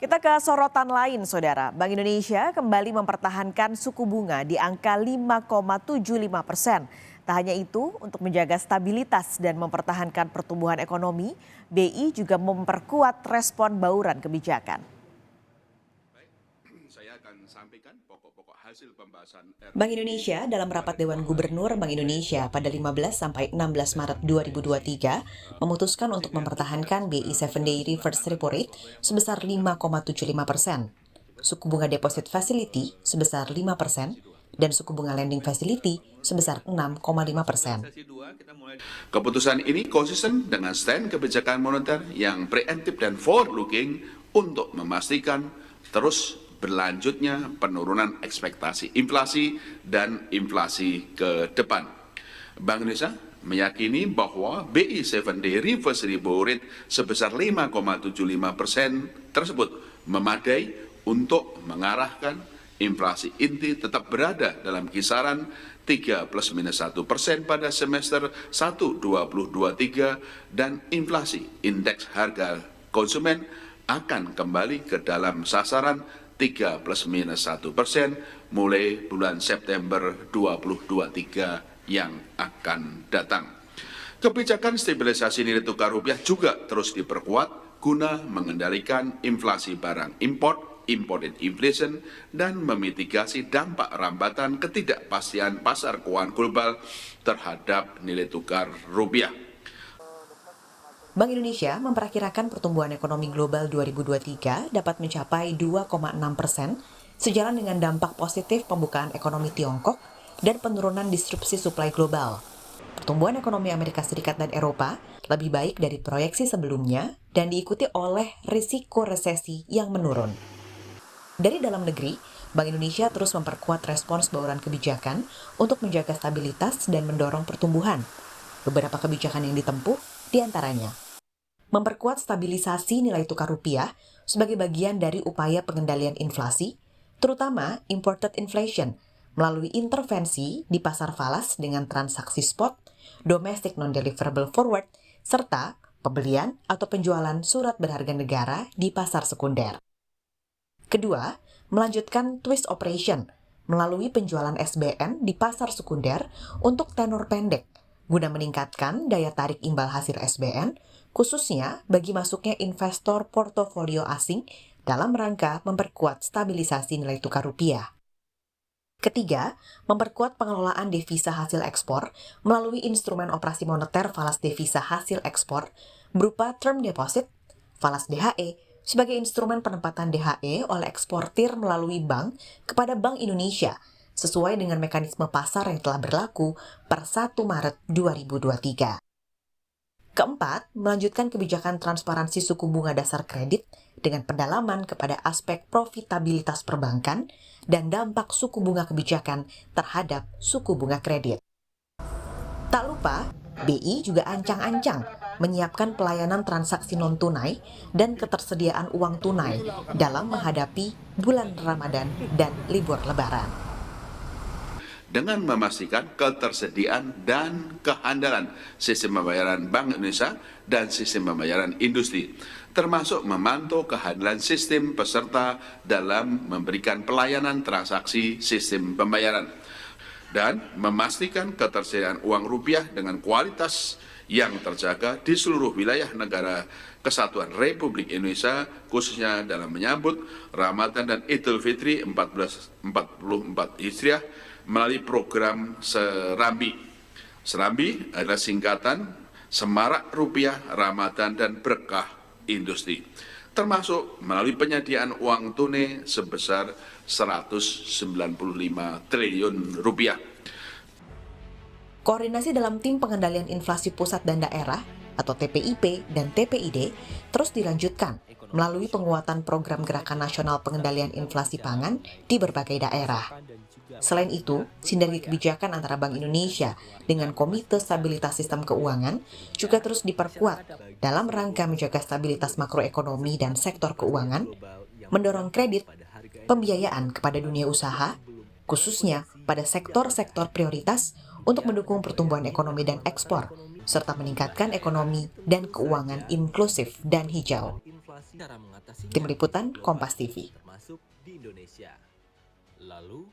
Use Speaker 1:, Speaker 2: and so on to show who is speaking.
Speaker 1: Kita ke sorotan lain, Saudara. Bank Indonesia kembali mempertahankan suku bunga di angka 5,75%. Tak hanya itu, untuk menjaga stabilitas dan mempertahankan pertumbuhan ekonomi, BI juga memperkuat respon bauran kebijakan.
Speaker 2: Saya akan sampaikan pokok-pokok hasil pembahasan
Speaker 1: Bank Indonesia dalam rapat Dewan Gubernur Bank Indonesia pada 15 sampai 16 Maret 2023 memutuskan untuk mempertahankan BI 7-day reverse repo rate sebesar 5,75%, suku bunga deposit facility sebesar 5%, dan suku bunga lending facility sebesar 6,5%.
Speaker 2: Keputusan ini konsisten dengan stand kebijakan moneter yang preemptif dan forward-looking untuk memastikan terus berlanjutnya penurunan ekspektasi inflasi dan inflasi ke depan. Bank Indonesia meyakini bahwa BI 7-day reverse repo rate sebesar 5,75% tersebut memadai untuk mengarahkan inflasi inti tetap berada dalam kisaran 3 ± 1% pada semester 1 2023 dan inflasi indeks harga konsumen akan kembali ke dalam sasaran 3 ± 1% mulai bulan September 2023 yang akan datang. Kebijakan stabilisasi nilai tukar rupiah juga terus diperkuat guna mengendalikan inflasi barang impor, imported inflation, dan memitigasi dampak rambatan ketidakpastian pasar keuangan global terhadap nilai tukar rupiah.
Speaker 1: Bank Indonesia memperkirakan pertumbuhan ekonomi global 2023 dapat mencapai 2,6% sejalan dengan dampak positif pembukaan ekonomi Tiongkok dan penurunan disrupsi suplai global. Pertumbuhan ekonomi Amerika Serikat dan Eropa lebih baik dari proyeksi sebelumnya dan diikuti oleh risiko resesi yang menurun. Dari dalam negeri, Bank Indonesia terus memperkuat respons bauran kebijakan untuk menjaga stabilitas dan mendorong pertumbuhan. Beberapa kebijakan yang ditempuh diantaranya memperkuat stabilisasi nilai tukar rupiah sebagai bagian dari upaya pengendalian inflasi, terutama imported inflation, melalui intervensi di pasar falas dengan transaksi spot, domestic non-deliverable forward, serta pembelian atau penjualan surat berharga negara di pasar sekunder. Kedua, melanjutkan twist operation melalui penjualan SBN di pasar sekunder untuk tenor pendek, guna meningkatkan daya tarik imbal hasil SBN, khususnya bagi masuknya investor portofolio asing dalam rangka memperkuat stabilisasi nilai tukar rupiah. Ketiga, memperkuat pengelolaan devisa hasil ekspor melalui instrumen operasi moneter falas devisa hasil ekspor berupa term deposit, falas DHE, sebagai instrumen penempatan DHE oleh eksportir melalui bank kepada Bank Indonesia sesuai dengan mekanisme pasar yang telah berlaku per 1 Maret 2023. Keempat, melanjutkan kebijakan transparansi suku bunga dasar kredit dengan pendalaman kepada aspek profitabilitas perbankan dan dampak suku bunga kebijakan terhadap suku bunga kredit. Tak lupa, BI juga ancang-ancang menyiapkan pelayanan transaksi non-tunai dan ketersediaan uang tunai dalam menghadapi bulan Ramadan dan libur Lebaran.
Speaker 2: Dengan memastikan ketersediaan dan kehandalan sistem pembayaran Bank Indonesia dan sistem pembayaran industri, termasuk memantau kehandalan sistem peserta dalam memberikan pelayanan transaksi sistem pembayaran, dan memastikan ketersediaan uang rupiah dengan kualitas yang terjaga di seluruh wilayah negara Kesatuan Republik Indonesia, khususnya dalam menyambut Ramadan dan Idul Fitri 1444 Hijriah melalui program Serambi. Serambi adalah singkatan Semarak Rupiah Ramadan dan Berkah Industri, termasuk melalui penyediaan uang tunai sebesar 195 triliun rupiah.
Speaker 1: Koordinasi dalam tim pengendalian inflasi pusat dan daerah atau TPIP dan TPID terus dilanjutkan melalui penguatan program Gerakan Nasional Pengendalian Inflasi Pangan di berbagai daerah. Selain itu, sinergi kebijakan antara Bank Indonesia dengan Komite Stabilitas Sistem Keuangan juga terus diperkuat dalam rangka menjaga stabilitas makroekonomi dan sektor keuangan, mendorong kredit, pembiayaan kepada dunia usaha, khususnya pada sektor-sektor prioritas untuk mendukung pertumbuhan ekonomi dan ekspor, serta meningkatkan ekonomi dan keuangan inklusif dan hijau.
Speaker 3: inflasi cara mengatasi
Speaker 1: Tim Liputan, Kompas TV.
Speaker 3: termasuk di Indonesia. Lalu